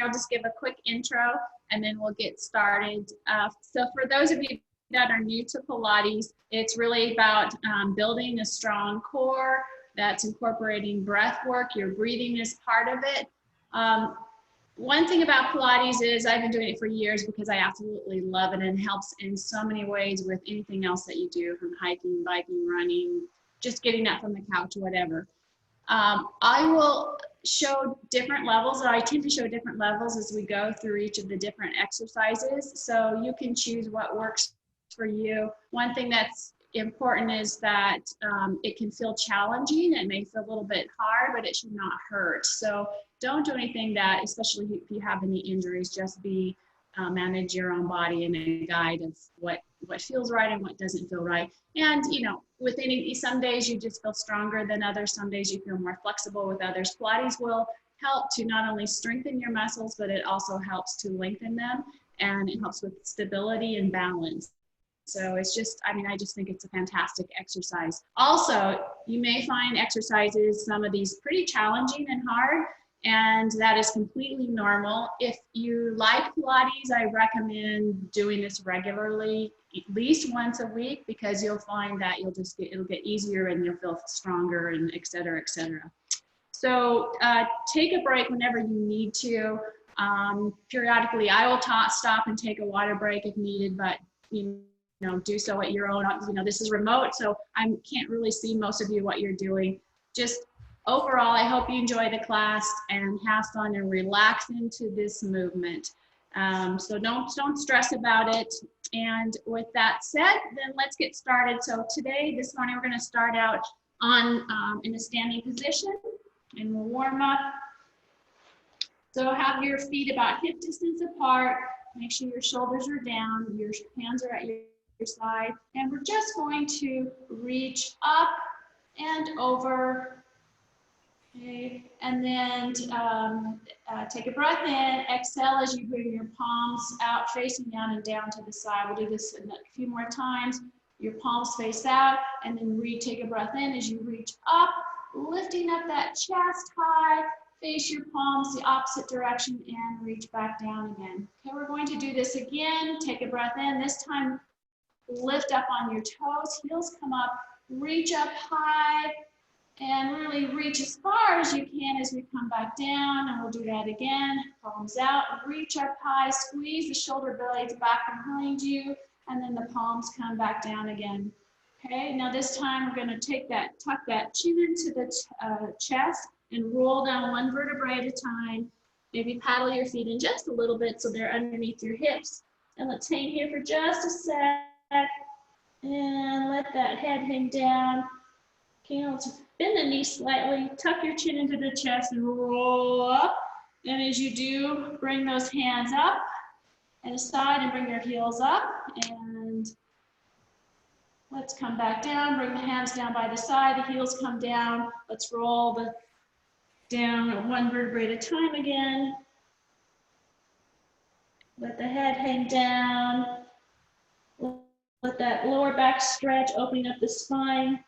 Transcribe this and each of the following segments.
I'll just give a quick intro and then we'll get started. So for those of you that are new to Pilates, it's really about building a strong core that's incorporating breath work. Your breathing is part of it. One thing about Pilates is I've been doing it for years because I absolutely love it and it helps in so many ways with anything else that you do, from hiking, biking, running, just getting up from the couch, whatever. I will show different levels, or I tend to show different levels as we go through each of the different exercises. So you can choose what works for you. One thing that's important is that it can feel challenging. It may feel a little bit hard, but it should not hurt. So don't do anything that, especially if you have any injuries, just manage your own body and a guide of what feels right and what doesn't feel right. And you know, with some days you just feel stronger than others, some days you feel more flexible with others. Pilates will help to not only strengthen your muscles, but it also helps to lengthen them, and it helps with stability and balance. So it's just, I just think it's a fantastic exercise. Also, you may find exercises, some of these pretty challenging and hard, and that is completely normal. If you like Pilates, I recommend doing this regularly, at least once a week, because you'll find that it'll get easier and you'll feel stronger, and et cetera, et cetera. So take a break whenever you need to. Periodically, I will stop and take a water break if needed, but do so at your own. This is remote, so I can't really see most of you what you're doing. Just overall, I hope you enjoy the class and have fun and relax into this movement. So don't stress about it. And with that said, then let's get started. So this morning, we're going to start out in a standing position, and we'll warm up. So have your feet about hip distance apart. Make sure your shoulders are down, your hands are at your side, and we're just going to reach up and over. Okay, and then take a breath in, exhale as you bring your palms out, facing down and down to the side. We'll do this a few more times. Your palms face out, and then take a breath in as you reach up, lifting up that chest high, face your palms the opposite direction, and reach back down again. Okay, we're going to do this again. Take a breath in. This time, lift up on your toes, heels come up, reach up high, and really reach as far as you can as we come back down, and we'll do that again. Palms out, reach up high, squeeze the shoulder blades back behind you, and then the palms come back down again. Okay, now this time we're going to tuck that chin into the chest and roll down one vertebrae at a time. Maybe paddle your feet in just a little bit so they're underneath your hips. And let's hang here for just a sec, and let that head hang down. Okay, let's bend the knee slightly, tuck your chin into the chest and roll up. And as you do, bring those hands up and aside and bring your heels up. And let's come back down, bring the hands down by the side, the heels come down. Let's roll down one vertebrae at a time again. Let the head hang down. Let that lower back stretch, opening up the spine.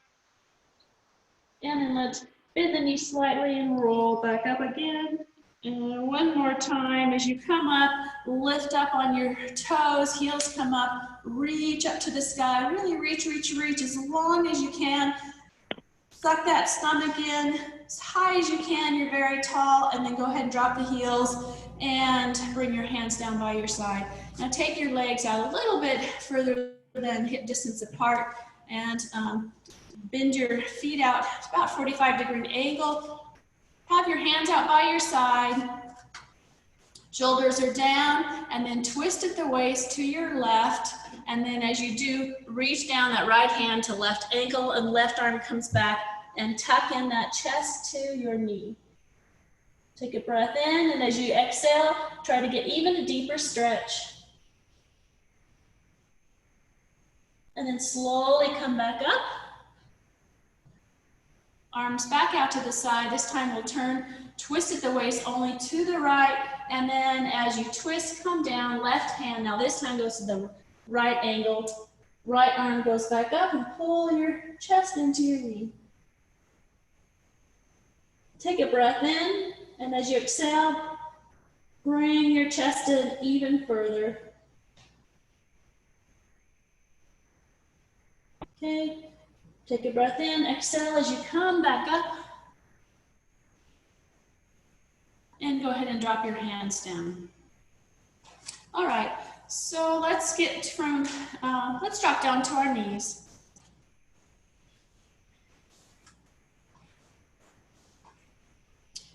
And then let's bend the knee slightly and roll back up again. And one more time, as you come up, lift up on your toes, heels come up, reach up to the sky, really reach as long as you can. Suck that stomach in as high as you can, you're very tall, and then go ahead and drop the heels and bring your hands down by your side. Now take your legs out a little bit further than hip distance apart, and bend your feet out about 45-degree angle. Have your hands out by your side. Shoulders are down, and then twist at the waist to your left. And then as you do, reach down that right hand to left ankle, and left arm comes back, and tuck in that chest to your knee. Take a breath in, and as you exhale, try to get even a deeper stretch. And then slowly come back up. Arms back out to the side. This time we'll turn, twist at the waist only to the right, and then as you twist, come down, left hand. Now this time goes to the right angle. Right arm goes back up and pull your chest into your knee. Take a breath in, and as you exhale, Bring your chest in even further. Okay, take a breath in, exhale as you come back up. And go ahead and drop your hands down. All right, so let's get from, let's drop down to our knees.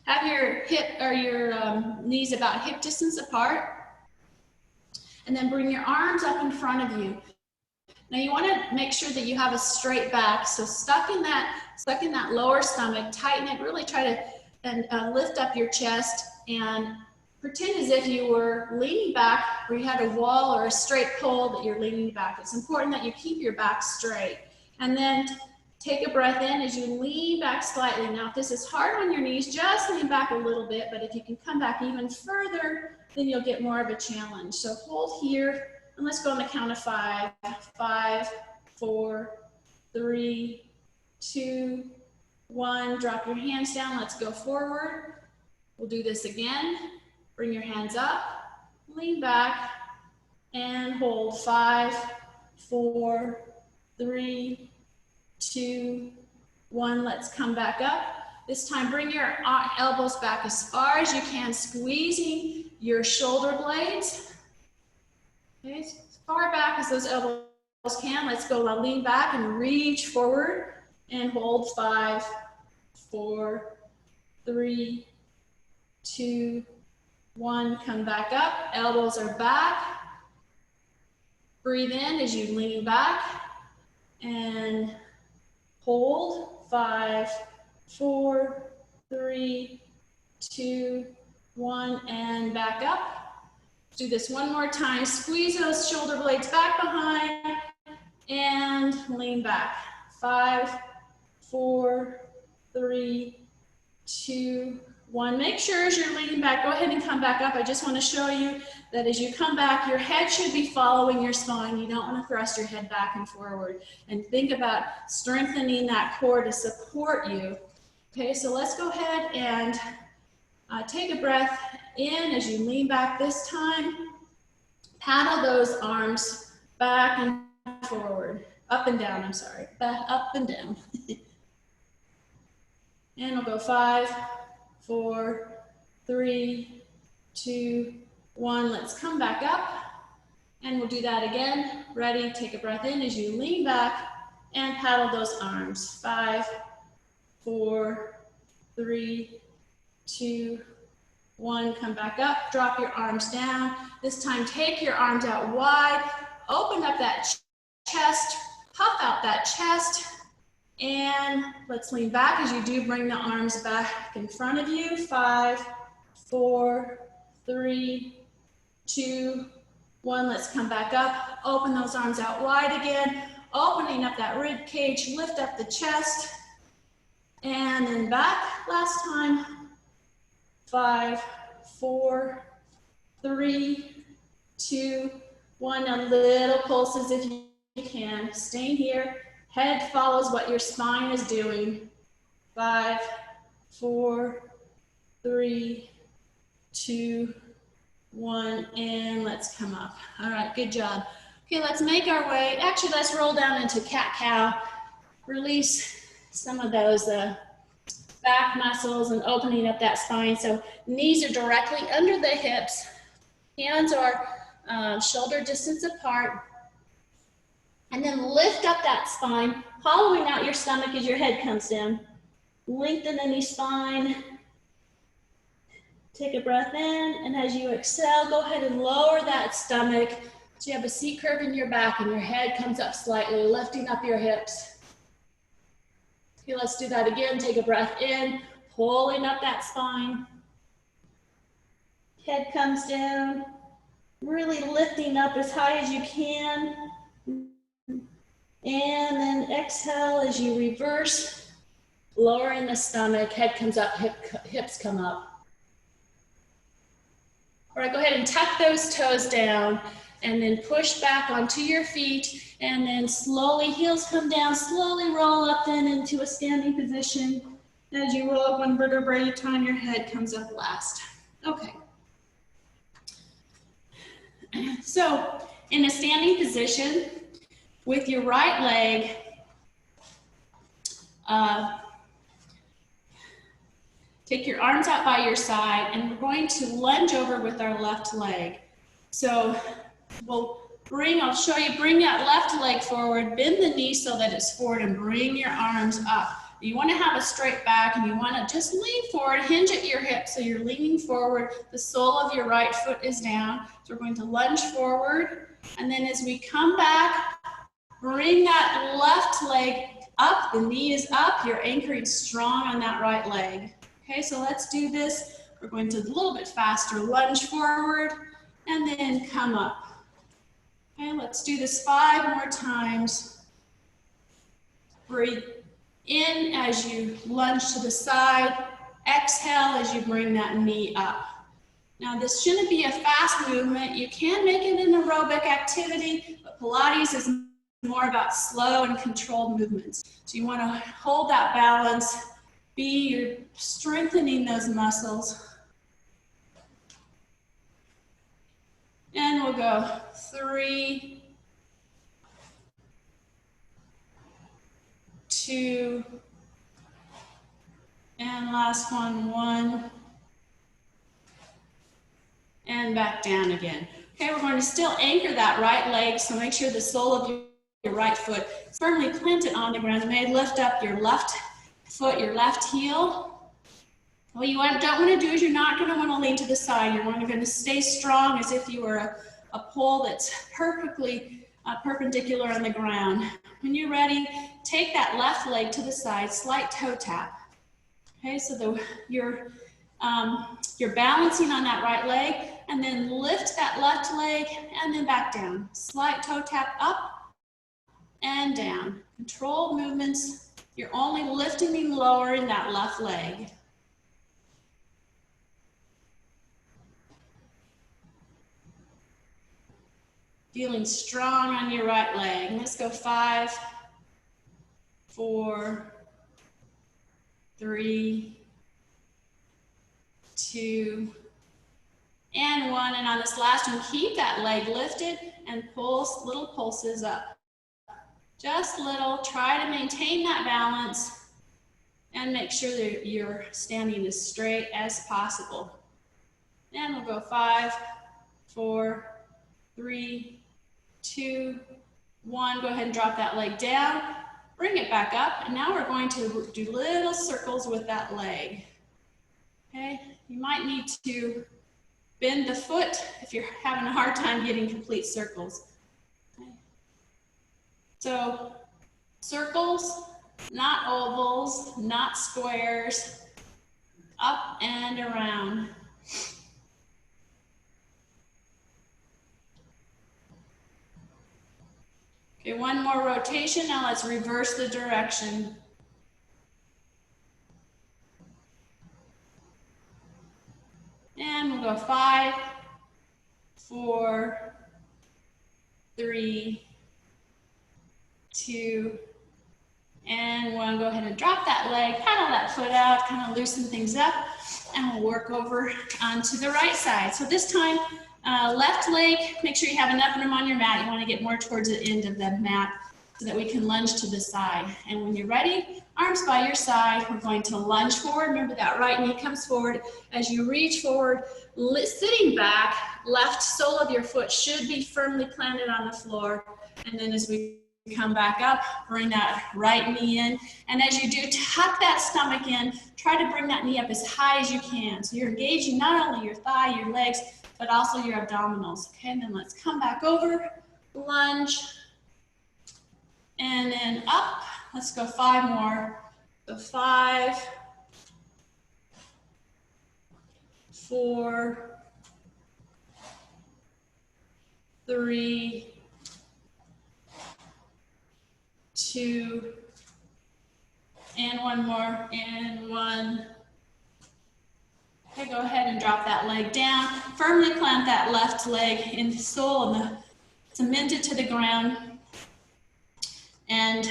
Have your hip or your knees about hip distance apart. And then bring your arms up in front of you. Now you want to make sure that you have a straight back. So stuck in that lower stomach, tighten it, really try to lift up your chest and pretend as if you were leaning back or you had a wall or a straight pole that you're leaning back. It's important that you keep your back straight. And then take a breath in as you lean back slightly. Now, if this is hard on your knees, just lean back a little bit, but if you can come back even further, then you'll get more of a challenge. So hold here, and let's go on the count of 5. 5, 4, 3, 2, 1. Drop your hands down. Let's go forward. We'll do this again. Bring your hands up, lean back, and hold. 5, 4, 3, 2, 1. Let's come back up. This time, bring your elbows back as far as you can, squeezing your shoulder blades. Okay, as far back as those elbows can. Let's go lean back and reach forward and hold. 5, 4, 3, 2, 1. Come back up. Elbows are back. Breathe in as you lean back and hold. 5, 4, 3, 2, 1, and back up. Do this one more time. Squeeze those shoulder blades back behind and lean back. 5, 4, 3, 2, 1. Make sure as you're leaning back, go ahead and come back up. I just want to show you that as you come back, your head should be following your spine. You don't want to thrust your head back and forward. And think about strengthening that core to support you. Okay, so let's go ahead and take a breath in as you lean back this time. Paddle those arms back and forward. Up and down, I'm sorry. Back, up and down. And we'll go 5, 4, 3, 2, 1. Let's come back up. And we'll do that again. Ready? Take a breath in as you lean back and paddle those arms. 5, 4, 3, 2, 1. Come back up. Drop your arms down. This time, take your arms out wide. Open up that chest. Puff out that chest. And let's lean back as you do. Bring the arms back in front of you. 5, 4, 3, 2, 1. Let's come back up. Open those arms out wide again. Opening up that rib cage. Lift up the chest. And then back. Last time. 5, 4, 3, 2, 1. Now little pulses if you can. Stay here. Head follows what your spine is doing. 5, 4, 3, 2, 1, and let's come up. All right, good job. Okay, let's make our way. Actually, let's roll down into cat-cow. Release some of those back muscles and opening up that spine. So knees are directly under the hips. Hands are shoulder distance apart. And then lift up that spine, hollowing out your stomach as your head comes down. Lengthen any spine. Take a breath in, and as you exhale, go ahead and lower that stomach so you have a C curve in your back and your head comes up slightly, lifting up your hips. Okay, let's do that again. Take a breath in, pulling up that spine. Head comes down, really lifting up as high as you can. And then exhale as you reverse, lowering the stomach, head comes up, hips come up. All right, go ahead and tuck those toes down and then push back onto your feet and then slowly, heels come down, slowly roll up then into a standing position. As you roll up one vertebrae at a time, your head comes up last. Okay. So in a standing position with your right leg, take your arms out by your side, and we're going to lunge over with our left leg. So I'll show you, bring that left leg forward, bend the knee so that it's forward, and bring your arms up. You want to have a straight back, and you want to just lean forward, hinge at your hips so you're leaning forward. The sole of your right foot is down. So we're going to lunge forward, and then as we come back, bring that left leg up. The knee is up. You're anchoring strong on that right leg. Okay, so let's do this. We're going to a little bit faster. Lunge forward, and then come up. Okay, let's do this 5 more times. Breathe in as you lunge to the side. Exhale as you bring that knee up. Now this shouldn't be a fast movement. You can make it an aerobic activity, but Pilates is more about slow and controlled movements. So you want to hold that balance. You're strengthening those muscles. And we'll go 3, 2, and last one, 1, and back down again. Okay, we're going to still anchor that right leg, so make sure the sole of your right foot is firmly planted on the ground. You may lift up your left foot, your left heel. What you don't want to do is you're not going to want to lean to the side. You're going to stay strong as if you were a pole that's perfectly perpendicular on the ground. When you're ready, take that left leg to the side, slight toe tap. Okay, so you're balancing on that right leg, and then lift that left leg and then back down. Slight toe tap up and down. Controlled movements. You're only lifting and lowering that left leg. Feeling strong on your right leg. Let's go 5, 4, 3, 2, and 1. And on this last one, keep that leg lifted and pulse, little pulses up. Just little. Try to maintain that balance and make sure that you're standing as straight as possible. And we'll go 5, 4, 3, 2, 1. Go ahead and drop that leg down. Bring it back up. And now we're going to do little circles with that leg. Okay, you might need to bend the foot if you're having a hard time getting complete circles. Okay. So circles, not ovals, not squares, up and around. Okay, one more rotation. Now let's reverse the direction. And we'll go 5, 4, 3, 2, and 1. Go ahead and drop that leg, paddle that foot out, kind of loosen things up, and we'll work over onto the right side. So this time, left leg, make sure you have enough room on your mat. You want to get more towards the end of the mat so that we can lunge to the side. And when you're ready, arms by your side, we're going to lunge forward. Remember that right knee comes forward. As you reach forward, sitting back, left sole of your foot should be firmly planted on the floor. And then as we come back up, bring that right knee in. And as you do, tuck that stomach in. Try to bring that knee up as high as you can. So you're engaging not only your thigh, your legs, but also your abdominals. Okay, and then let's come back over, lunge, and then up. Let's go 5 more. So 5, 4, 3, 2, and 1 more, and 1. Okay, go ahead and drop that leg down. Firmly plant that left leg in the sole and cement it to the ground. And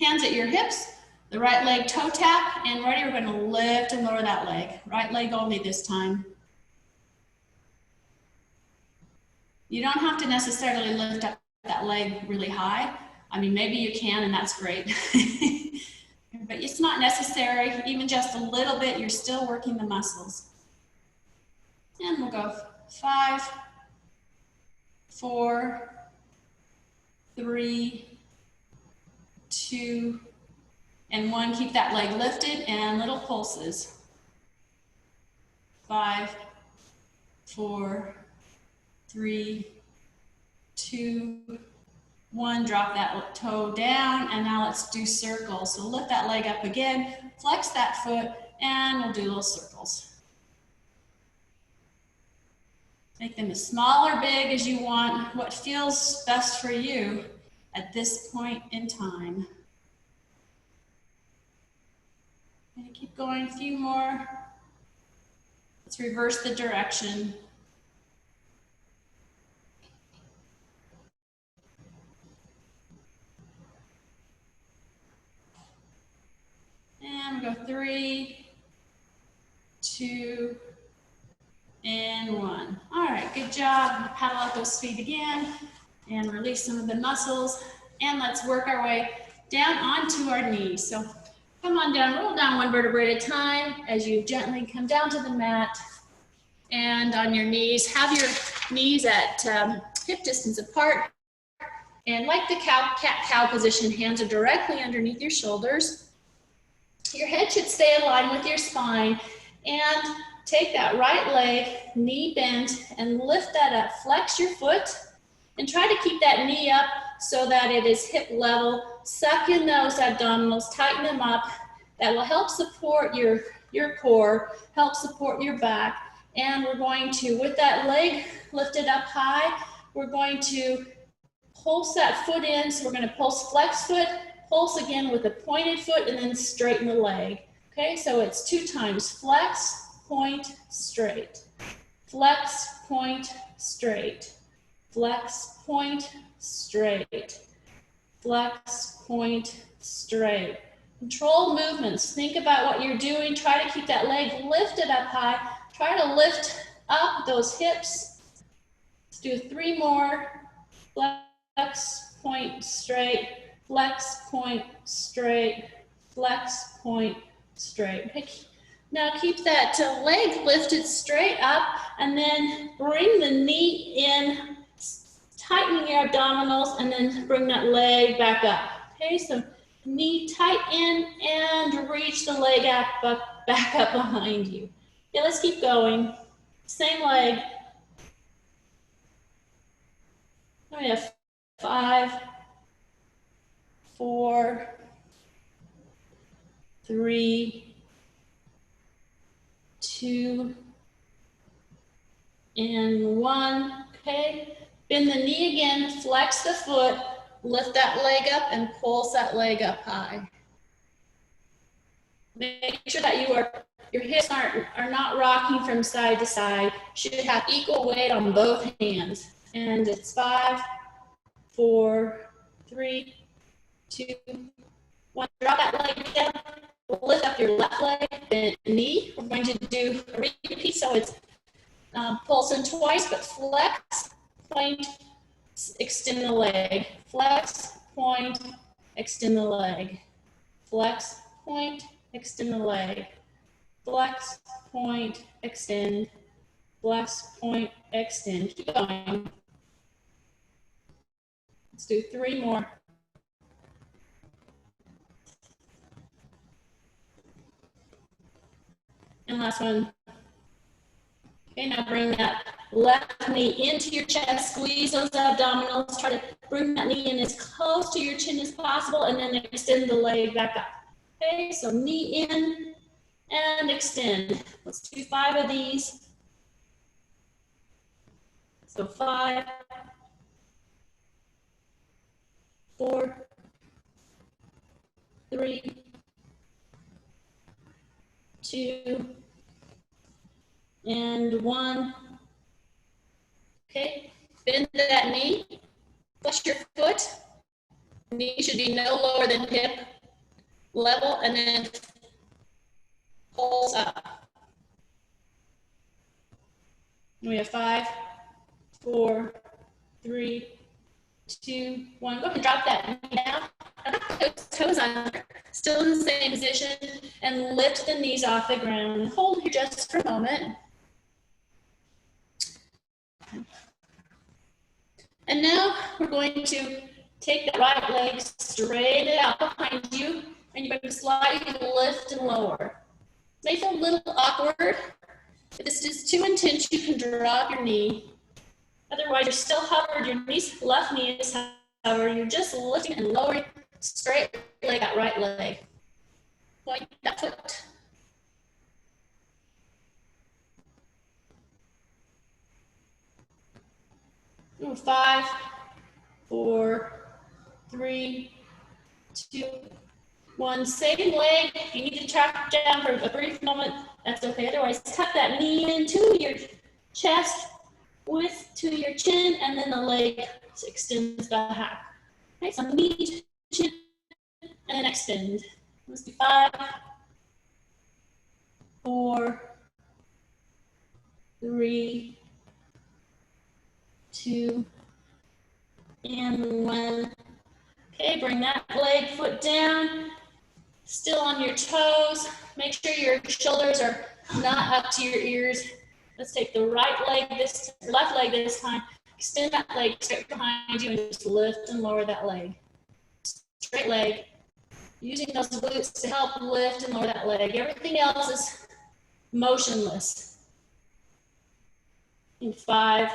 hands at your hips, the right leg toe tap, and ready, we're going to lift and lower that leg. Right leg only this time. You don't have to necessarily lift up that leg really high. I mean, maybe you can, and that's great. But it's not necessary. Even just a little bit, you're still working the muscles. And we'll go 5, 4, 3, 2, and 1. Keep that leg lifted and little pulses. 5, 4, 3, 2, 1. Drop that toe down, and now let's do circles. So lift that leg up again, flex that foot, and we'll do little circles. Make them as small or big as you want, what feels best for you at this point in time. And keep going, a few more. Let's reverse the direction. And we'll go 3, 2, and 1. All right, good job. Paddle out those feet again and release some of the muscles. And let's work our way down onto our knees. So come on down, roll down one vertebrae at a time as you gently come down to the mat. And on your knees, have your knees at hip distance apart. And like the cat-cow position, hands are directly underneath your shoulders. Your head should stay aligned with your spine. And take that right leg, knee bent, and lift that up. Flex your foot and try to keep that knee up so that it is hip level. Suck in those abdominals, tighten them up. That will help support your core, help support your back. And we're going to, with that leg lifted up high, we're going to pulse that foot in. So we're going to pulse flex foot, pulse again with a pointed foot, and then straighten the leg. Okay, so it's 2 times. Flex, point, straight. Flex, point, straight. Flex, point, straight. Flex, point, straight. Control movements. Think about what you're doing. Try to keep that leg lifted up high. Try to lift up those hips. Let's do 3 more. Flex, point, straight. Flex, point, straight. Flex, point, straight. Okay. Now keep that leg lifted straight up, and then bring the knee in, tightening your abdominals, and then bring that leg back up. Okay, so knee tight in and reach the leg back up behind you. Okay, let's keep going. Same leg. We have 5, 4, 3, 2, and 1. Okay, bend the knee again, flex the foot, lift that leg up, and pulse that leg up high. Make sure that your hips are not rocking from side to side. Should have equal weight on both hands. And it's 5, 4, 3, 2, 1. Drop that leg down. Lift up your left leg, bend knee. We're going to do a repeat, so it's pulsing twice, but flex, point, extend the leg. Flex, point, extend the leg. Flex, point, extend the leg. Flex, point, extend. Flex, point, extend. Keep going. Let's do 3 more. And last one. Okay, now bring that left knee into your chest, squeeze those abdominals, try to bring that knee in as close to your chin as possible, and then extend the leg back up. Okay, so knee in and extend. Let's do 5 of these. So 5, 4, 3, 2, and 1. Okay, bend that knee, flex your foot. Knee should be no lower than hip level, and then pulse up. We have 5, 4, 3, 2, 1. Go ahead and drop that knee down. Those toes on, still in the same position, and lift the knees off the ground. Hold here just for a moment. And now we're going to take that right leg, straight it out behind you, and you're going to slightly lift and lower. It may feel a little awkward. If this is too intense, you can drop your knee. Otherwise, you're still hovered. Your knees, left knee is hovered. You're just lifting and lowering, straight leg, that right leg. Point that foot. Ooh, 5, 4, 3, 2, 1. Same leg. If you need to tap down for a brief moment, that's okay. Otherwise, tuck that knee into your chest, to your chin, and then the leg extends back. Okay, so knee to chin, and then extend. Let's do 5, 4, 3, 2, and 1. Okay, bring that leg, foot down, still on your toes. Make sure your shoulders are not up to your ears. Let's take the left leg this time. Extend that leg straight behind you and just lift and lower that leg. Straight leg. Using those glutes to help lift and lower that leg. Everything else is motionless. In 5,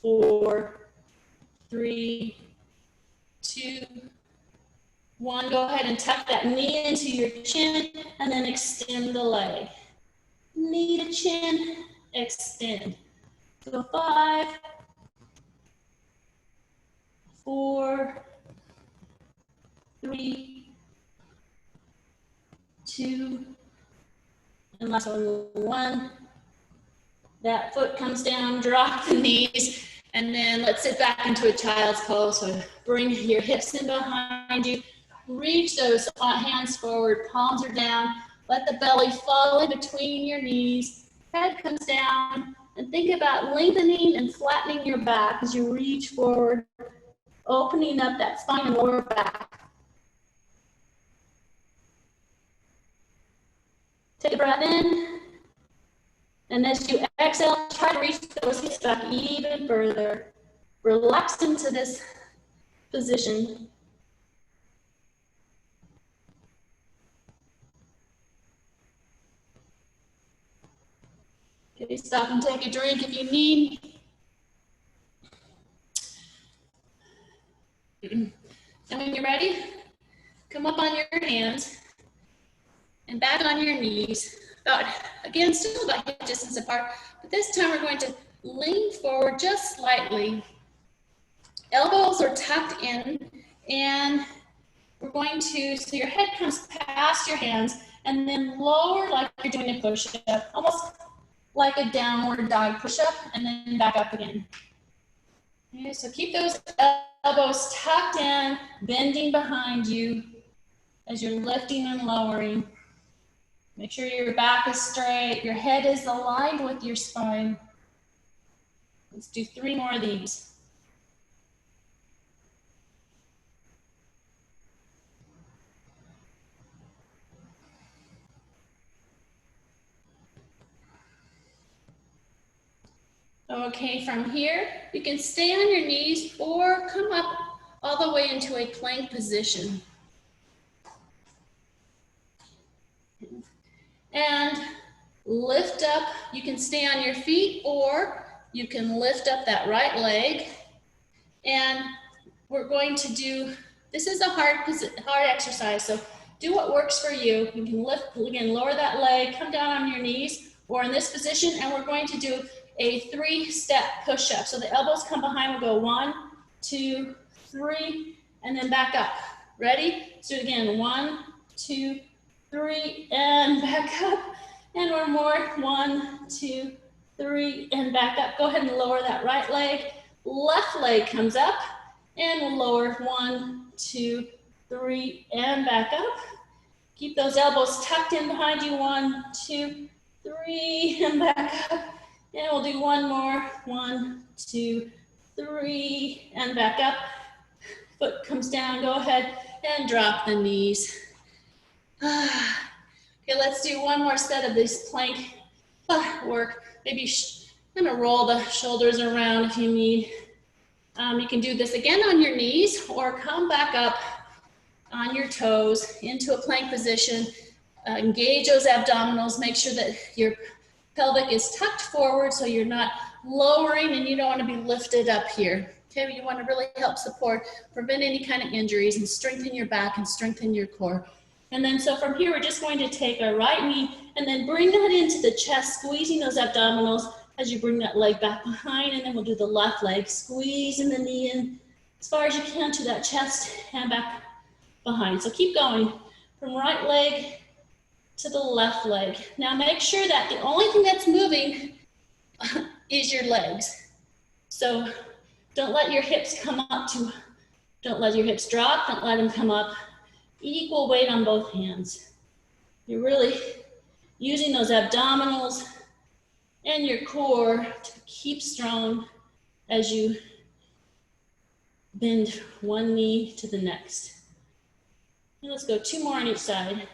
4, 3, 2, 1. Go ahead and tuck that knee into your chin and then extend the leg. Knee to chin, extend. So 5, 4, 3, 2, and last one, 1. That foot comes down, drop the knees, and then let's sit back into a child's pose. So bring your hips in behind you. Reach those hands forward, palms are down. Let the belly fall in between your knees. Head comes down, and think about lengthening and flattening your back as you reach forward, opening up that spine and lower back. Take a breath in, and as you exhale, try to reach those hips back even further. Relax into this position. Okay, stop and take a drink if you need. And when you're ready, come up on your hands and back on your knees. Again, still about hip distance apart, but this time we're going to lean forward just slightly. Elbows are tucked in, and we're going to, so your head comes past your hands, and then lower like you're doing a push-up, almost like a downward dog push-up, and then back up again. Okay, so keep those elbows tucked in, bending behind you as you're lifting and lowering. Make sure your back is straight, your head is aligned with your spine. Let's do 3 more of these. Okay, from here, you can stay on your knees or come up all the way into a plank position. And lift up, you can stay on your feet or you can lift up that right leg. And we're going to do, this is a hard exercise, so do what works for you. You can lift, again, lower that leg, come down on your knees or in this position, and we're going to do a 3-step push-up. So the elbows come behind, we'll go 1, 2, 3, and then back up. Ready? So again, 1, 2, 3, and back up. And one more, 1, 2, 3, and back up. Go ahead and lower that right leg. Left leg comes up, and we'll lower 1, 2, 3, and back up. Keep those elbows tucked in behind you. 1, 2, 3, and back up. And we'll do one more. 1, 2, 3, and back up. Foot comes down, go ahead and drop the knees. Okay, let's do one more set of this plank work. Maybe kind of roll the shoulders around if you need. You can do this again on your knees or come back up on your toes into a plank position. Engage those abdominals. Make sure that your pelvic is tucked forward so you're not lowering and you don't want to be lifted up here. Okay, you want to really help support, prevent any kind of injuries and strengthen your back and strengthen your core. And then so from here, we're just going to take our right knee and then bring that into the chest, squeezing those abdominals as you bring that leg back behind, and then we'll do the left leg, squeezing the knee in as far as you can to that chest and back behind. So keep going from right leg to the left leg. Now make sure that the only thing that's moving is your legs. So don't let your hips come up don't let your hips drop, don't let them come up. Equal weight on both hands. You're really using those abdominals and your core to keep strong as you bend one knee to the next. And let's go 2 more on each side.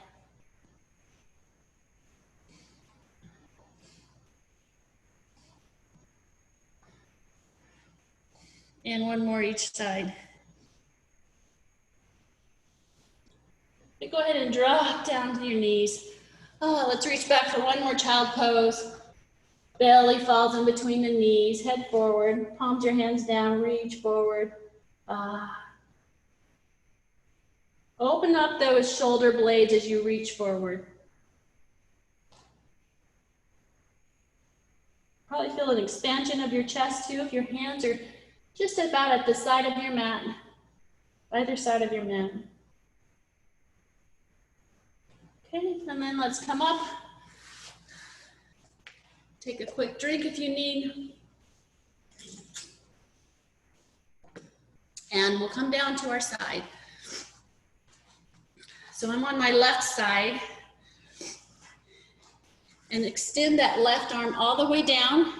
And 1 more each side. Okay, go ahead and drop down to your knees. Let's reach back for 1 more child pose. Belly falls in between the knees, head forward, palms your hands down, reach forward. Open up those shoulder blades as you reach forward. Probably feel an expansion of your chest too if your hands are just about at the side of your mat, either side of your mat. Okay, and then let's come up. Take a quick drink if you need. And we'll come down to our side. So I'm on my left side. And extend that left arm all the way down.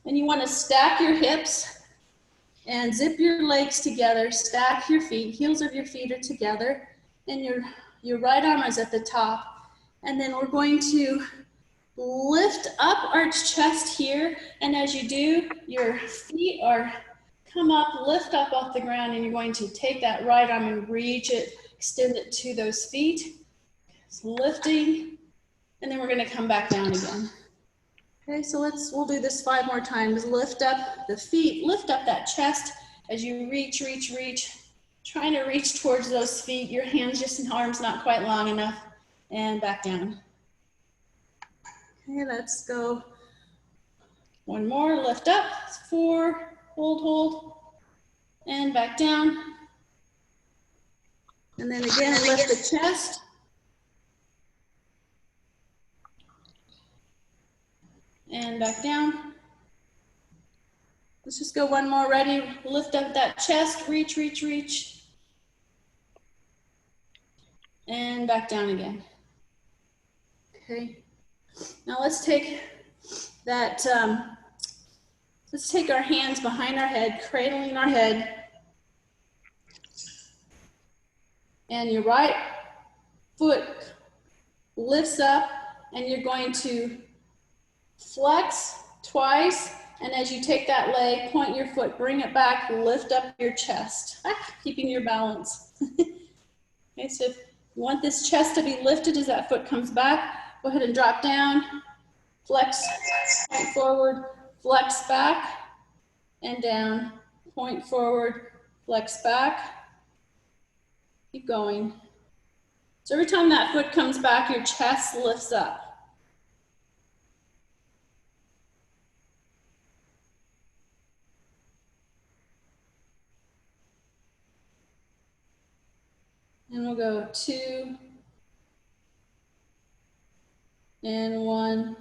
And you want to stack your hips and zip your legs together. Stack your feet, heels of your feet are together. And your right arm is at the top. And then we're going to lift up our chest here, and as you do, your feet are come up, lift up off the ground, and you're going to take that right arm and reach it, extend it to those feet. So lifting, and then we're going to come back down again. Okay, so we'll do this 5 more times. Lift up the feet, lift up that chest as you reach, reach, reach, trying to reach towards those feet. Your hands just and arms not quite long enough, and back down. Okay, let's go 1 more, lift up, 4, hold, and back down. And then again, lift the chest. And back down. Let's just go 1 more, ready, lift up that chest, reach, reach, reach. And back down again. Okay. Now let's take that, let's take our hands behind our head, cradling our head. And your right foot lifts up, and you're going to flex twice. And as you take that leg, point your foot, bring it back, lift up your chest, keeping your balance. Okay, so if you want this chest to be lifted as that foot comes back, go ahead and drop down, flex, point forward, flex back, and down, point forward, flex back. Keep going. So every time that foot comes back, your chest lifts up. And we'll go 2, and 1,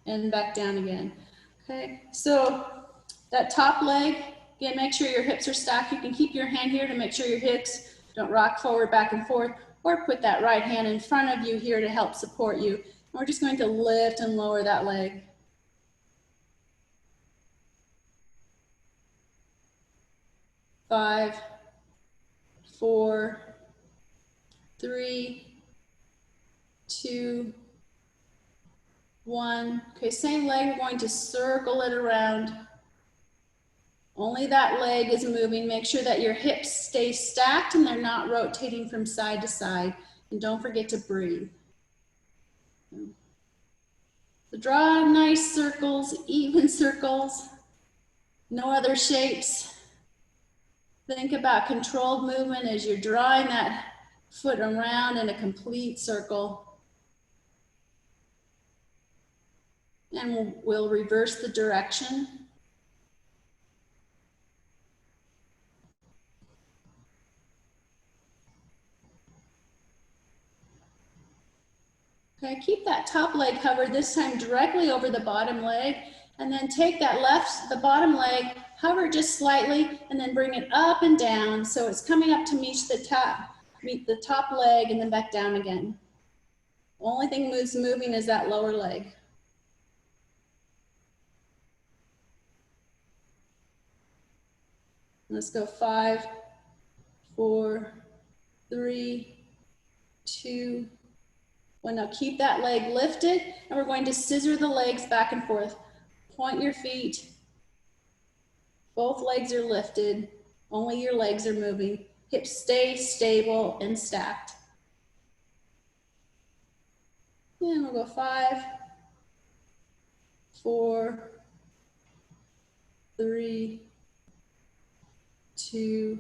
and back down again. Okay, so that top leg, again, make sure your hips are stacked. You can keep your hand here to make sure your hips don't rock forward, back and forth, or put that right hand in front of you here to help support you. And we're just going to lift and lower that leg. 5, 4, 3, 2, 1. Okay, same leg, we're going to circle it around. Only that leg is moving. Make sure that your hips stay stacked and they're not rotating from side to side. And don't forget to breathe. So draw nice circles, even circles, no other shapes. Think about controlled movement as you're drawing that foot around in a complete circle. And we'll reverse the direction. Okay, keep that top leg covered, this time directly over the bottom leg, and then take that the bottom leg, hover just slightly, and then bring it up and down so it's coming up to meet the top leg, and then back down again. Only thing moving is that lower leg. Let's go 5, 4, 3, 2, 1. Now keep that leg lifted, and we're going to scissor the legs back and forth. Point your feet. Both legs are lifted. Only your legs are moving. Hips stay stable and stacked. And we'll go 5, 4, 3, 2,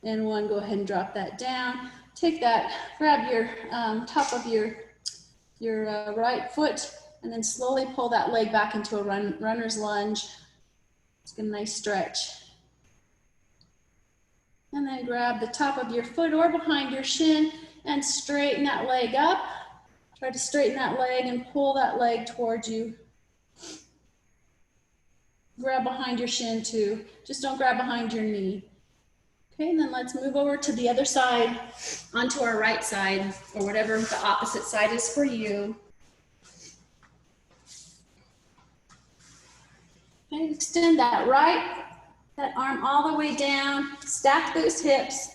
and 1. Go ahead and drop that down. Take that, grab your top of your right foot, and then slowly pull that leg back into a runner's lunge. Let's get a nice stretch. And then grab the top of your foot or behind your shin and straighten that leg up. Try to straighten that leg and pull that leg towards you. Grab behind your shin too. Just don't grab behind your knee. Okay, and then let's move over to the other side, onto our right side, or whatever the opposite side is for you. Okay, extend that arm all the way down, stack those hips,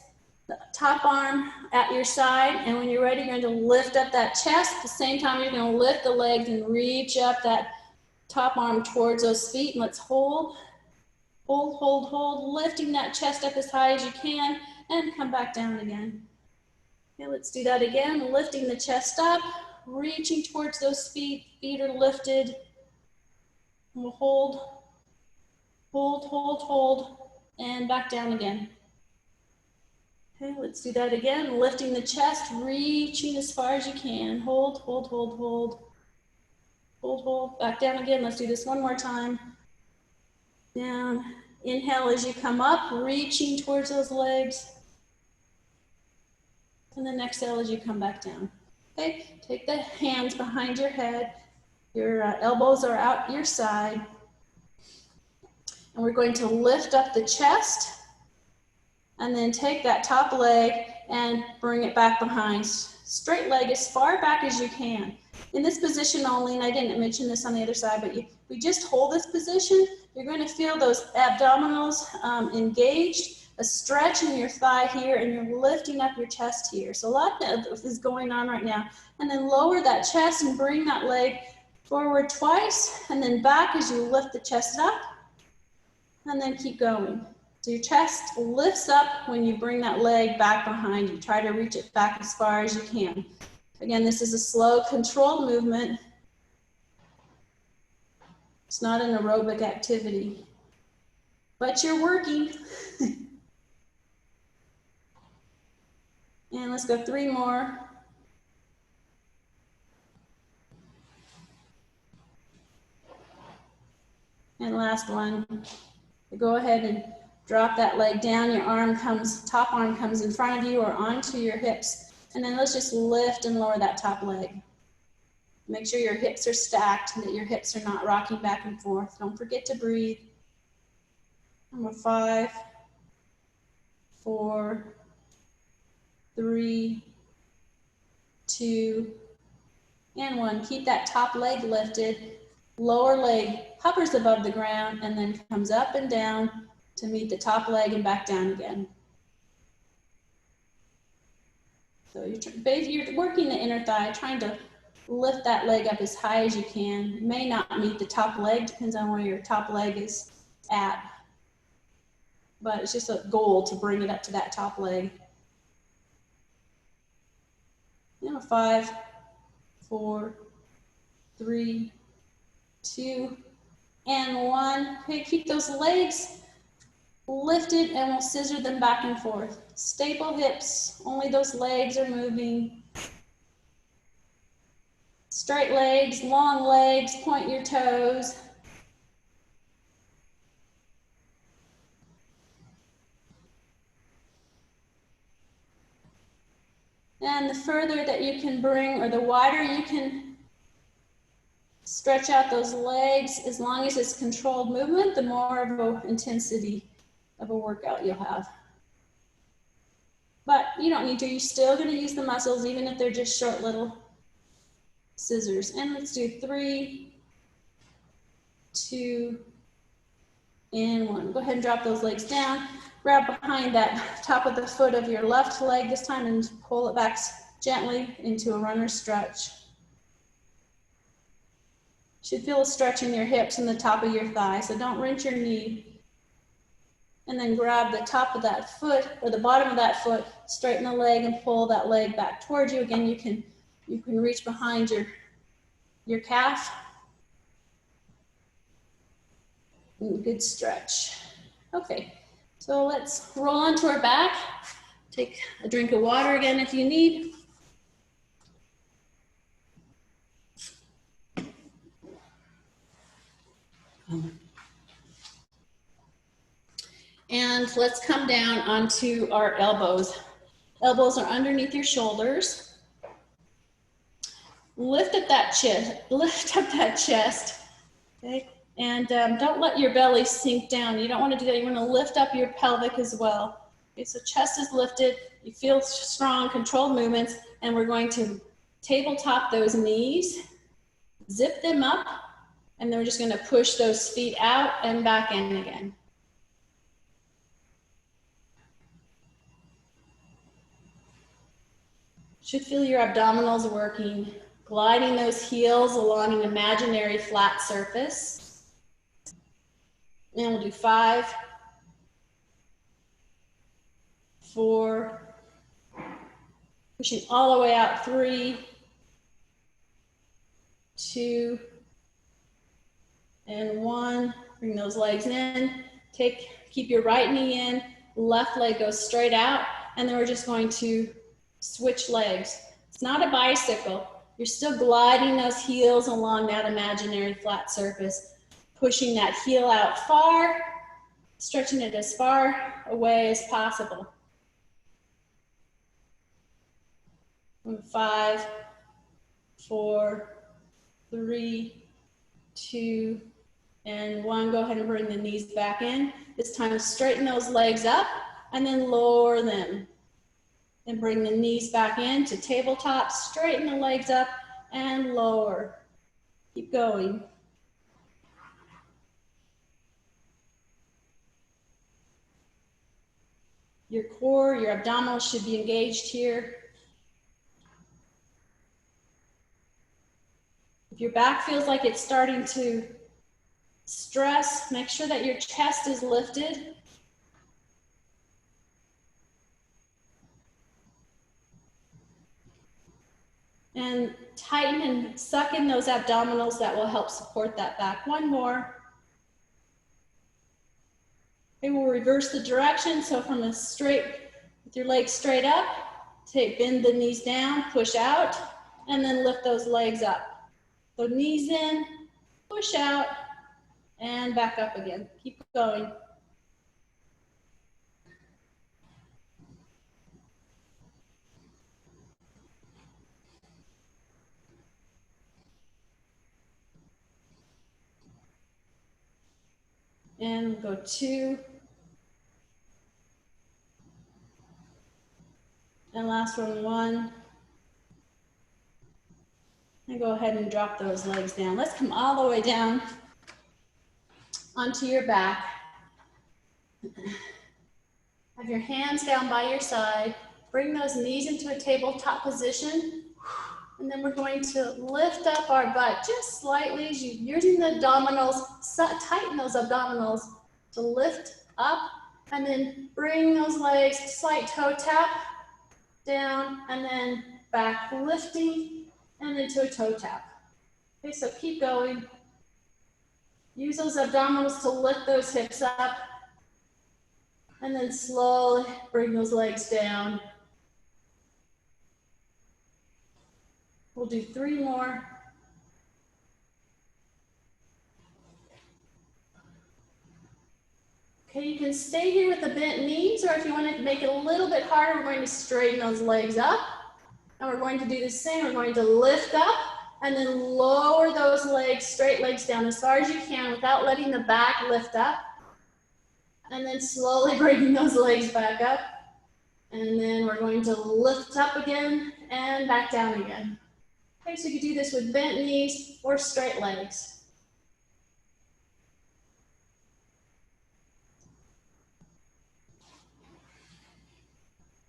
the top arm at your side, and when you're ready, you're going to lift up that chest. At the same time, you're going to lift the legs and reach up that top arm towards those feet, and let's hold. Hold, hold, hold, lifting that chest up as high as you can, and come back down again. Okay, let's do that again, lifting the chest up, reaching towards those feet, feet are lifted. We'll hold, hold, hold, hold, and back down again. Okay, let's do that again, lifting the chest, reaching as far as you can. Hold, hold, hold, hold. Hold, hold, back down again. Let's do this one more time. Down, inhale as you come up, reaching towards those legs. And then exhale as you come back down. Okay, take the hands behind your head. Your elbows are out your side. And we're going to lift up the chest. And then take that top leg and bring it back behind. Straight leg as far back as you can. In this position only, and I didn't mention this on the other side, but we just hold this position, you're going to feel those abdominals engaged, a stretch in your thigh here, and you're lifting up your chest here. So a lot is going on right now. And then lower that chest and bring that leg forward twice, and then back as you lift the chest up, and then keep going. So your chest lifts up when you bring that leg back behind you. Try to reach it back as far as you can. Again, this is a slow, controlled movement. It's not an aerobic activity, but you're working. And let's go 3 more. And last one. Go ahead and drop that leg down. Your top arm comes in front of you or onto your hips. And then let's just lift and lower that top leg. Make sure your hips are stacked and that your hips are not rocking back and forth. Don't forget to breathe. Number 5, 4, 3, 2, and 1. Keep that top leg lifted. Lower leg hovers above the ground and then comes up and down. to meet the top leg and back down again. So you're working the inner thigh, trying to lift that leg up as high as you can. You may not meet the top leg, depends on where your top leg is at. But it's just a goal to bring it up to that top leg. Now 5, 4, 3, 2, and 1. Okay, keep those legs lifted and we'll scissor them back and forth. Staple hips, only those legs are moving. Straight legs, long legs, point your toes. And the further that you can bring, or the wider you can stretch out those legs, as long as it's controlled movement, the more of an intensity of a workout you'll have. But you don't need to, you're still gonna use the muscles, even if they're just short little scissors. And let's do 3, 2, and 1. Go ahead and drop those legs down. Grab behind that top of the foot of your left leg this time and pull it back gently into a runner stretch. Should feel a stretch in your hips and the top of your thigh, so don't wrench your knee. And then grab the top of that foot or the bottom of that foot, straighten the leg and pull that leg back towards you. Again, you can reach behind your calf. Good stretch. Okay, so let's roll onto our back. Take a drink of water again if you need. And let's come down onto our elbows. Elbows are underneath your shoulders. Lift up that chest, okay? And don't let your belly sink down. You don't want to do that. You want to lift up your pelvic as well. Okay, so chest is lifted. You feel strong, controlled movements, and we're going to tabletop those knees, zip them up, and then we're just going to push those feet out and back in again. Should feel your abdominals working, gliding those heels along an imaginary flat surface. And we'll do 5, 4, pushing all the way out, 3, 2, and 1. Bring those legs in. Keep your right knee in, left leg goes straight out, and then we're just going to switch legs. It's not a bicycle. You're still gliding those heels along that imaginary flat surface, pushing that heel out far, stretching it as far away as possible. 5, 4, 3, 2, and 1. Go ahead and bring the knees back in. This time straighten those legs up and then lower them. And bring the knees back in to tabletop, straighten the legs up and lower. Keep going. Your core, your abdominals should be engaged here. If your back feels like it's starting to stress, make sure that your chest is lifted. And tighten and suck in those abdominals. That will help support that back. 1 more. Okay, we'll reverse the direction. So from a straight, with your legs straight up, bend the knees down, push out, and then lift those legs up. So knees in, push out, and back up again. Keep going. And go 2. And last one, 1. And go ahead and drop those legs down. Let's come all the way down onto your back. Have your hands down by your side. Bring those knees into a tabletop position. And then we're going to lift up our butt just slightly as you're using the abdominals, tighten those abdominals to lift up, and then bring those legs, slight toe tap, down, and then back lifting, and into a toe tap. Okay, so keep going. Use those abdominals to lift those hips up, and then slowly bring those legs down. We'll do 3 more. Okay, you can stay here with the bent knees, or if you want to make it a little bit harder, we're going to straighten those legs up. And we're going to do the same. We're going to lift up and then lower those legs, straight legs down as far as you can without letting the back lift up. And then slowly bringing those legs back up. And then we're going to lift up again and back down again. Okay, so you can do this with bent knees or straight legs.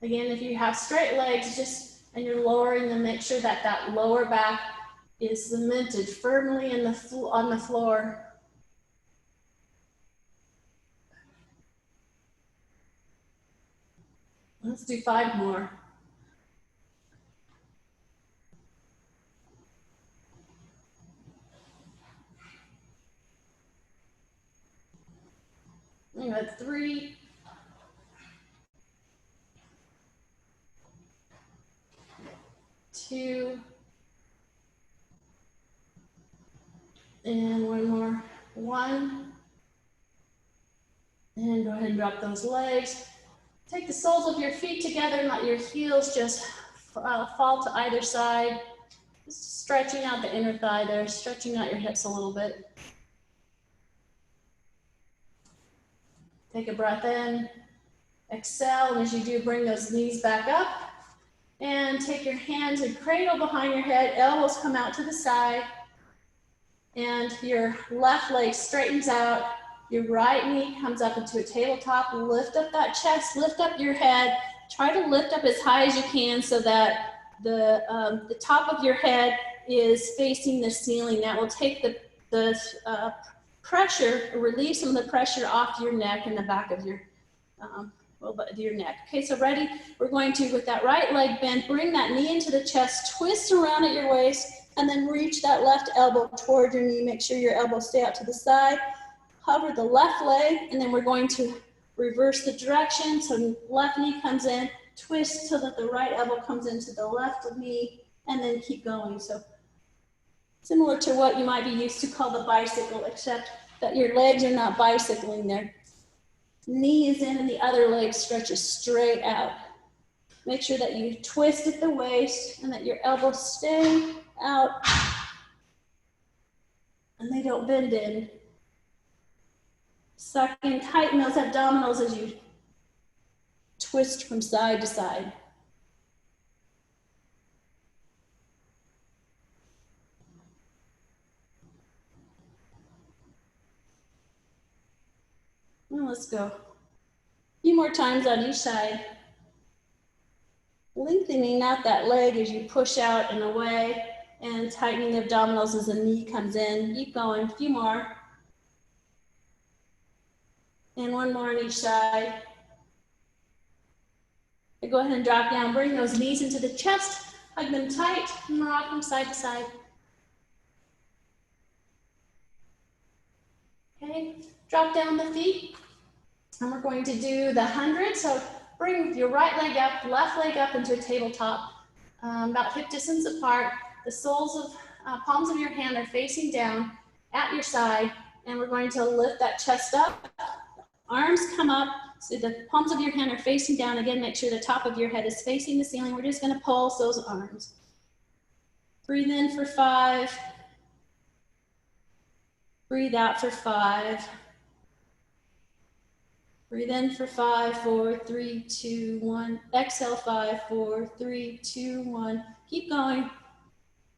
Again, if you have straight legs, and you're lowering them, make sure that that lower back is cemented firmly in on the floor. Let's do 5 more. We got 3. 2. And 1 more. 1. And go ahead and drop those legs. Take the soles of your feet together and let your heels just fall to either side. Just stretching out the inner thigh there, stretching out your hips a little bit. Take a breath in, exhale, and as you do, bring those knees back up. And take your hands and cradle behind your head, elbows come out to the side, and your left leg straightens out. Your right knee comes up into a tabletop. Lift up that chest, lift up your head. Try to lift up as high as you can so that the top of your head is facing the ceiling. That will take the pressure, relieve some of the pressure off your neck and the back of your neck. Okay, so ready? We're going to, with that right leg bent, bring that knee into the chest, twist around at your waist, and then reach that left elbow toward your knee. Make sure your elbows stay out to the side. Hover the left leg, and then we're going to reverse the direction. So left knee comes in, twist so that the right elbow comes into the left knee, and then keep going. So similar to what you might be used to call the bicycle, except that your legs are not bicycling there. Knee is in and the other leg stretches straight out. Make sure that you twist at the waist and that your elbows stay out and they don't bend in. Suck in, tighten those abdominals as you twist from side to side. Now let's go. A few more times on each side. Lengthening out that leg as you push out and away, and tightening the abdominals as the knee comes in. Keep going, a few more. And 1 more on each side. And go ahead and drop down, bring those knees into the chest, hug them tight, and rock them side to side. Okay, drop down the feet, and we're going to do the 100. So bring your right leg up, left leg up into a tabletop, about hip distance apart. The soles of palms of your hand are facing down at your side, and we're going to lift that chest up. Arms come up, so the palms of your hand are facing down. Again, make sure the top of your head is facing the ceiling. We're just going to pulse those arms. Breathe in for 5. Breathe out for 5. Breathe in for 5, 4, 3, 2, 1. Exhale, 5, 4, 3, 2, 1. Keep going.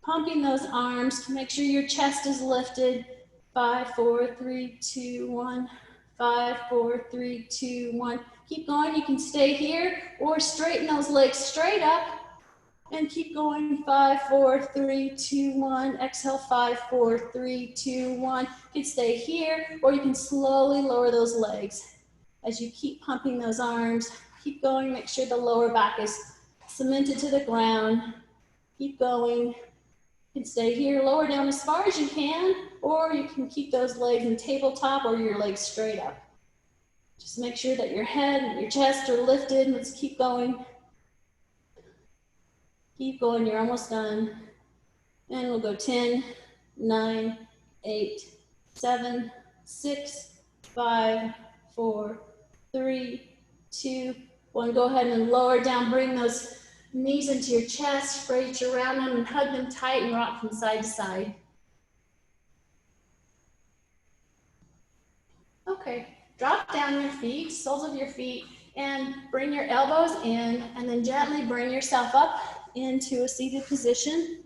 Pumping those arms to make sure your chest is lifted. 5, 4, 3, 2, 1. 5, 4, 3, 2, 1. Keep going. You can stay here or straighten those legs straight up and keep going. 5, 4, 3, 2, 1. Exhale. 5, 4, 3, 2, 1. You can stay here or you can slowly lower those legs as you keep pumping those arms. Keep going. Make sure the lower back is cemented to the ground. Keep going. You can stay here, lower down as far as you can, or you can keep those legs in tabletop or your legs straight up. Just make sure that your head and your chest are lifted. Let's keep going. Keep going, you're almost done. And we'll go 10, 9, 8, 7, 6, 5, 4, 3, 2, 1. Go ahead and lower down, bring those knees into your chest, reach around them and hug them tight and rock from side to side. Okay, drop down your feet, soles of your feet, and bring your elbows in, and then gently bring yourself up into a seated position.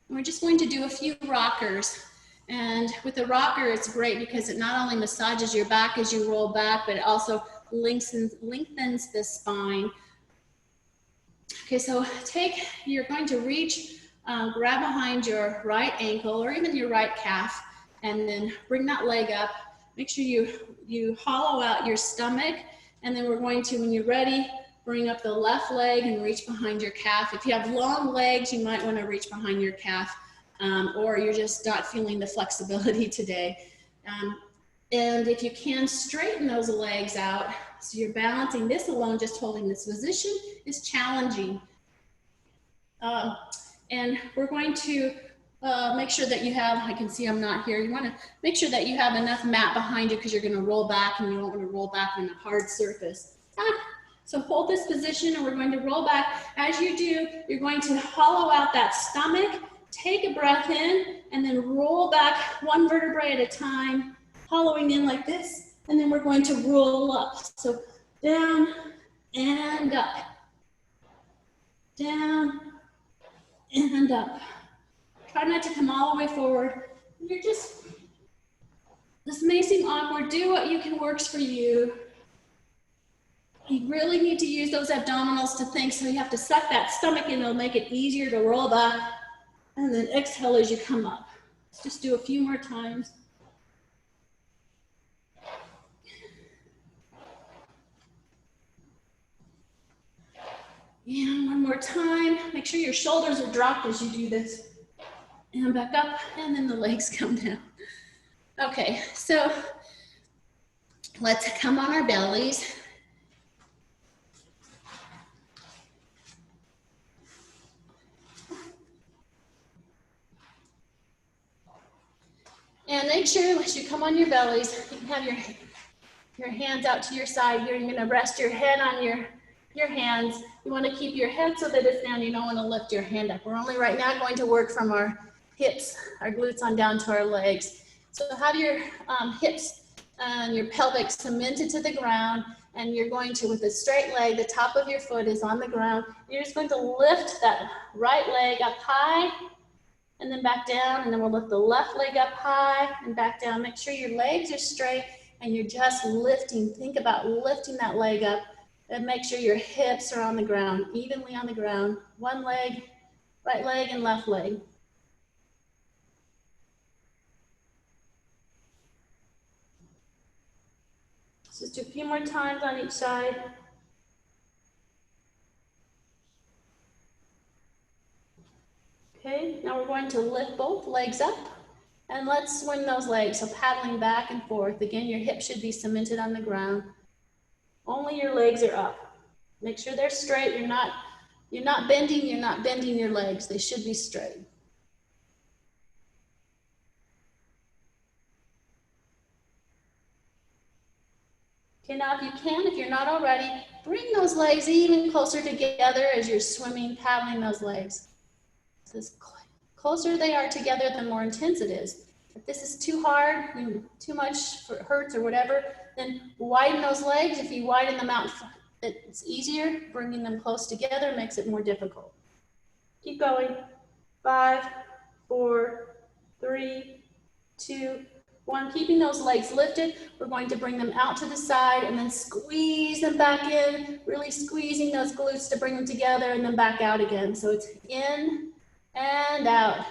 And we're just going to do a few rockers. And with the rocker, it's great because it not only massages your back as you roll back, but it also lengthens the spine. Okay, so you're going to reach, grab behind your right ankle or even your right calf, and then bring that leg up. Make sure you hollow out your stomach, and then we're going to, when you're ready, bring up the left leg and reach behind your calf. If you have long legs, you might want to reach behind your calf, or you're just not feeling the flexibility today. And if you can, straighten those legs out. So you're balancing this alone, just holding this position is challenging. And we're going to make sure that you have, I can see I'm not here, you want to make sure that you have enough mat behind you because you're going to roll back and you don't want to roll back on a hard surface. So hold this position and we're going to roll back. As you do, you're going to hollow out that stomach, take a breath in, and then roll back one vertebrae at a time, hollowing in like this, and then we're going to roll up. So down and up, down and up. Try not to come all the way forward. This may seem awkward. Do what you can works for you. You really need to use those abdominals to think, so you have to suck that stomach in. It'll make it easier to roll back, and then exhale as you come up. Let's just do a few more times. And one more time. Make sure your shoulders are dropped as you do this. And back up, and then the legs come down. Okay, so let's come on our bellies. And make sure as you come on your bellies, you can have your hands out to your side here. You're going to rest your head on your hands. You want to keep your head so that it's down. You don't want to lift your hand up. We're only right now going to work from our hips, our glutes on down to our legs. So have your hips and your pelvic cemented to the ground, and you're going to, with a straight leg, the top of your foot is on the ground. You're just going to lift that right leg up high and then back down, and then we'll lift the left leg up high and back down. Make sure your legs are straight and you're just lifting. Think about lifting that leg up, and make sure your hips are on the ground, evenly on the ground. One leg, right leg and left leg. Just do a few more times on each side. Okay, now we're going to lift both legs up, and let's swing those legs. So paddling back and forth. Again, your hips should be cemented on the ground. Only your legs are up. Make sure they're straight. You're not bending your legs. They should be straight. Okay, now if you can, if you're not already, bring those legs even closer together as you're swimming, paddling those legs. The closer they are together, the more intense it is. If this is too hard, too much hurts or whatever, then widen those legs. If you widen them out, it's easier. Bringing them close together makes it more difficult. Keep going. 5, 4, 3, 2, 1. Keeping those legs lifted, we're going to bring them out to the side and then squeeze them back in, really squeezing those glutes to bring them together and then back out again. So it's in and out,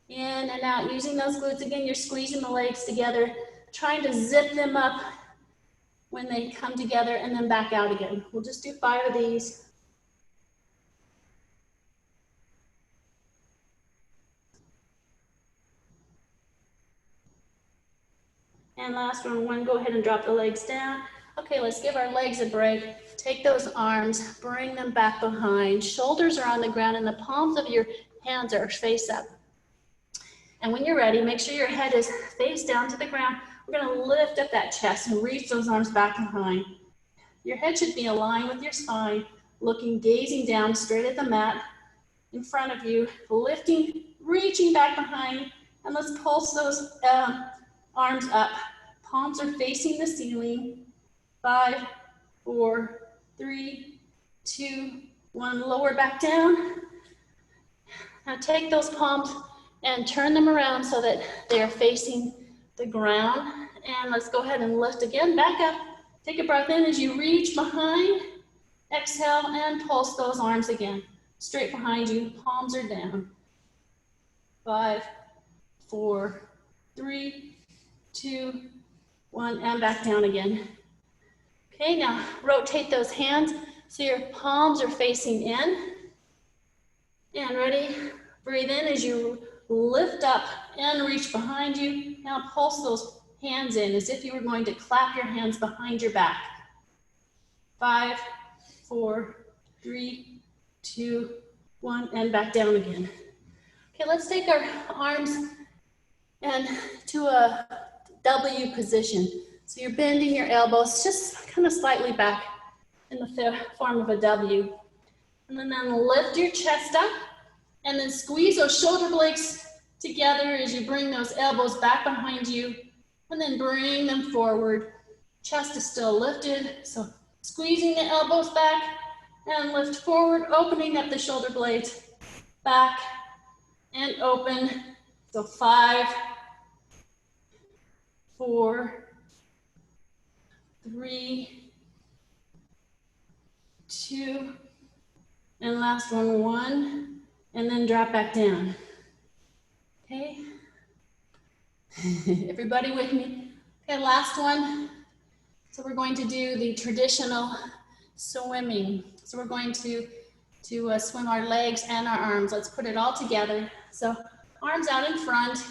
in and out. Using those glutes again, you're squeezing the legs together, trying to zip them up when they come together and then back out again. We'll just do 5 of these. And last one, go ahead and drop the legs down. Okay, let's give our legs a break. Take those arms, bring them back behind. Shoulders are on the ground and the palms of your hands are face up. And when you're ready, make sure your head is face down to the ground. We're gonna lift up that chest and reach those arms back behind. Your head should be aligned with your spine, gazing down straight at the mat in front of you, lifting, reaching back behind, and let's pulse those arms up. Palms are facing the ceiling. 5, 4, 3, 2, 1. Lower back down. Now take those palms and turn them around so that they are facing the ground. And let's go ahead and lift again, back up. Take a breath in as you reach behind. Exhale and pulse those arms again. Straight behind you, palms are down. 5, 4, 3, 2, 1, and back down again. Okay, now rotate those hands so your palms are facing in. And ready? Breathe in as you lift up and reach behind you. Now pulse those hands in as if you were going to clap your hands behind your back. 5, 4, 3, 2, 1, and back down again. Okay, let's take our arms and to a W position. So you're bending your elbows just kind of slightly back in the form of a W. And then lift your chest up and then squeeze those shoulder blades together as you bring those elbows back behind you and then bring them forward. Chest is still lifted, so squeezing the elbows back and lift forward, opening up the shoulder blades, back and open. So 5, 4, 3, 2, and last one, 1, and then drop back down. Okay, everybody with me? Okay, last one. So we're going to do the traditional swimming. So we're going to swim our legs and our arms. Let's put it all together. So arms out in front.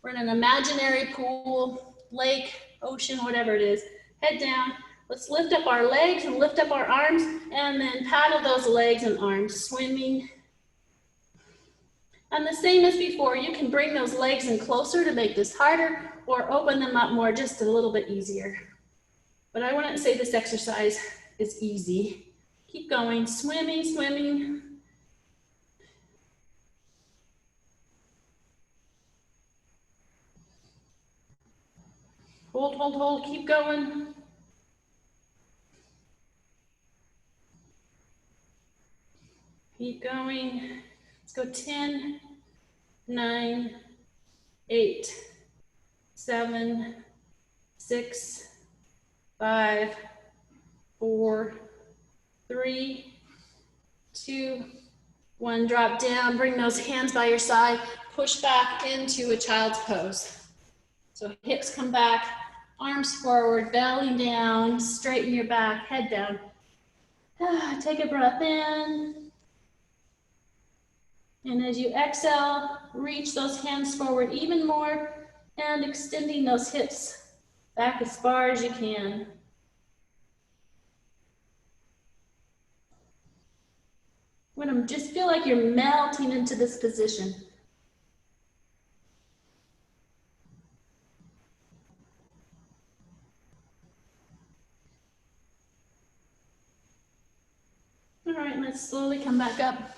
We're in an imaginary pool, lake, ocean, whatever it is. Head down. Let's lift up our legs and lift up our arms and then paddle those legs and arms, swimming. And the same as before, you can bring those legs in closer to make this harder or open them up more, just a little bit easier. But I wouldn't say this exercise is easy. Keep going, swimming, swimming. Hold, hold, hold, keep going. Keep going. Let's go 10, 9, 8, 7, 6, 5, 4, 3, 2, 1. Drop down, bring those hands by your side, push back into a child's pose. So hips come back, arms forward, belly down, straighten your back, head down. Take a breath in. And as you exhale, reach those hands forward even more and extending those hips back as far as you can. We're gonna just feel like you're melting into this position. All right, let's slowly come back up.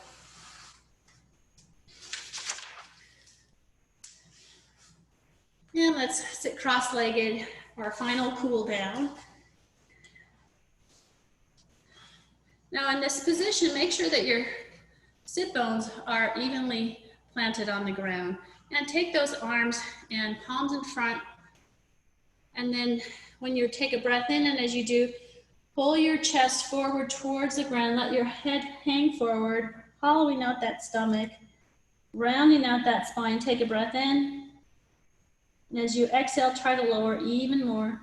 And let's sit cross-legged for our final cool down. Now in this position, make sure that your sit bones are evenly planted on the ground. And take those arms and palms in front. And then when you take a breath in, and as you do, pull your chest forward towards the ground. Let your head hang forward, hollowing out that stomach, rounding out that spine. Take a breath in. And as you exhale, try to lower even more.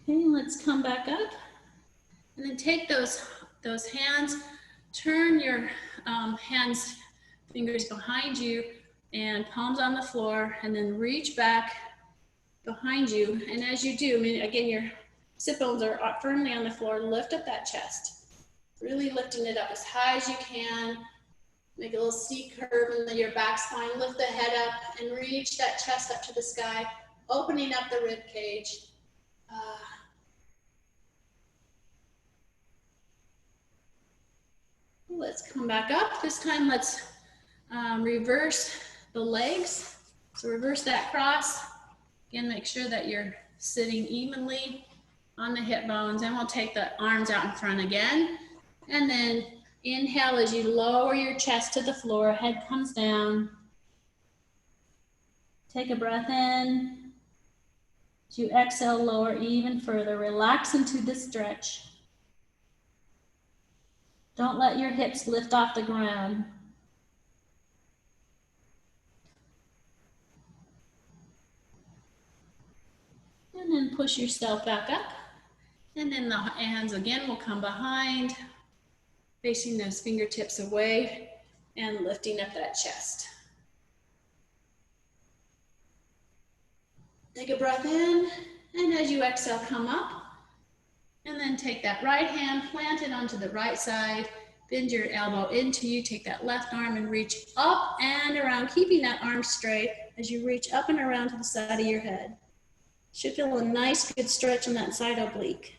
Okay, let's come back up. And then take those hands, turn your hands, fingers behind you, and palms on the floor, and then reach back behind you. And as you do, I mean, again, your sit bones are firmly on the floor. Lift up that chest, really lifting it up as high as you can. Make a little C curve in your back spine. Lift the head up and reach that chest up to the sky, opening up the rib cage. Let's come back up. This time, let's reverse the legs. So reverse that cross. Again, make sure that you're sitting evenly on the hip bones, and we'll take the arms out in front again. And then inhale as you lower your chest to the floor, head comes down. Take a breath in. As you exhale, lower even further. Relax into the stretch. Don't let your hips lift off the ground. And then push yourself back up. And then the hands again will come behind, facing those fingertips away and lifting up that chest. Take a breath in, and as you exhale, come up. And then take that right hand, plant it onto the right side, bend your elbow into you, take that left arm and reach up and around, keeping that arm straight as you reach up and around to the side of your head. Should feel a nice, good stretch in that side oblique.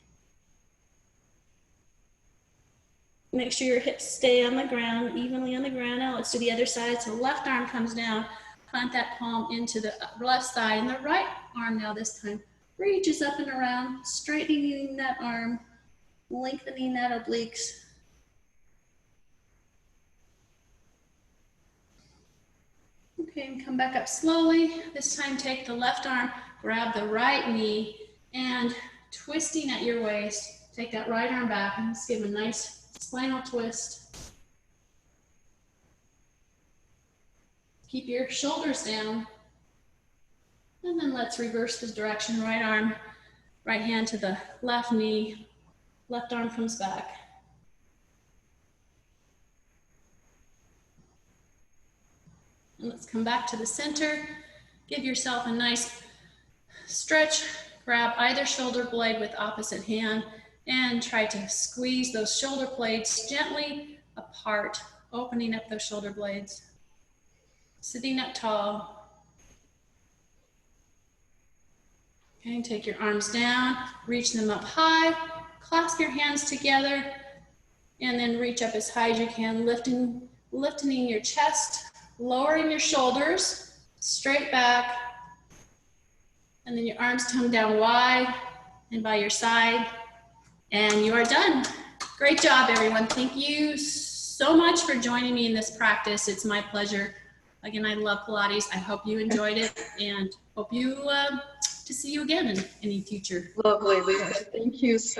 Make sure your hips stay on the ground, evenly on the ground. Now let's do the other side. So left arm comes down, plant that palm into the left side, and the right arm now this time reaches up and around, straightening that arm, lengthening that obliques. Okay, and come back up slowly. This time take the left arm, grab the right knee, and twisting at your waist, take that right arm back and let's give a nice spinal twist. Keep your shoulders down. And then let's reverse the direction. Right arm, right hand to the left knee, left arm comes back. And let's come back to the center. Give yourself a nice stretch. Grab either shoulder blade with opposite hand and try to squeeze those shoulder blades gently apart, opening up those shoulder blades. Sitting up tall. Okay, take your arms down, reach them up high, clasp your hands together, and then reach up as high as you can, lifting your chest, lowering your shoulders, straight back, and then your arms come down wide and by your side, and you are done. Great job, everyone. Thank you so much for joining me in this practice. It's my pleasure. Again, I love Pilates. I hope you enjoyed it, and hope you to see you again in any future. Lovely, Lisa. Thank you so